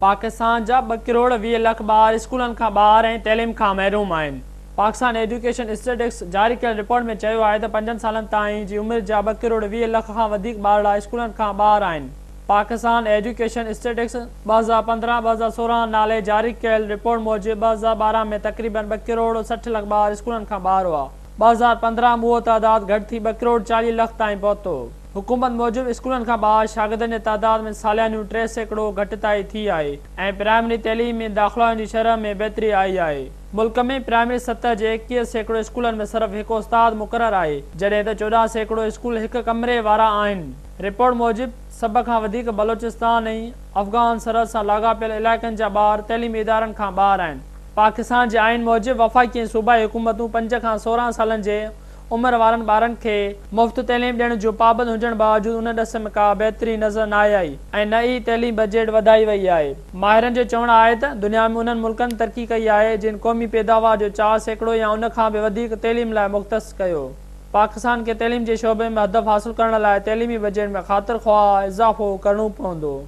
पाकिस्तान जा 2 करोड़ 20 लख ॿार स्कूलनि खां ॿाहिरि ऐं तइलीम खां महरूम आहिनि। पाकिस्तान एजुकेशन स्टेटिस्टिक्स जारी कयल रिपोर्ट में चयो आहे त 5 सालनि ताईं जी उमिरि जा 2 करोड़ 20 लख खां वधीक ॿार स्कूलनि खां ॿाहिरि आहिनि। पाकिस्तान एजुकेशन स्टेटिस्टिक्स 2015-2016 नाले जारी कयल रिपोर्ट मूजिबि 2012 में तक़रीबन 2 करोड़ 60 लख ॿार स्कूलनि खां ॿाहिरि हुआ। 2015 में उहो तादाद घटि थी 2 करोड़ 40 लख ताईं पहुतो। हुकूमत मूजिबि स्कूलनि खां ॿाहिरि शागिर्दनि जी तादाद में सालियानियूं 3% घटिताई थी आहे ऐं प्राइमरी तइलीम में दाख़िलनि जी शरह में बहितरी आई आहे। मुल्क में प्राइमरी सतह जे 21% स्कूलनि में सिर्फ़ हिकु उस्ताद मुक़ररु आहे, जॾहिं त 14% स्कूल हिक कमरे वारा आहिनि। रिपोर्ट मूजिबि सभ खां वधीक बलोचिस्तान ऐं अफ़गान सरहद सां लाॻापियल इलाइक़नि जा ॿार तइलीमी इदारनि खां ॿाहिरि आहिनि। पाकिस्तान जे आइन मूजिबि वफ़ाक़ी ऐं सूबाई हुकूमतूं 5 खां 16 सालनि जे उमिरि वारनि ॿारनि खे मुफ़्त तइलीम ॾियण जो पाबंद हुजण बावजूदि उन ॾिस में का बहितरी नज़र न आई ऐं नई तइलीम बजट वधाई वई आहे। माहिरनि जो चवणु आहे त दुनिया में उन्हनि मुल्कनि तरक़ी कई आहे जिन क़ौमी पैदावार जो 4% या उन खां बि वधीक तइलीम लाइ मुख़्तस कयो। पाकिस्तान खे तइलीम जे शोबे में हदफ़ हासिल करण लाइ तइलीमी बजट में ख़ातिर ख़्वाह इज़ाफ़ो करणो पवंदो।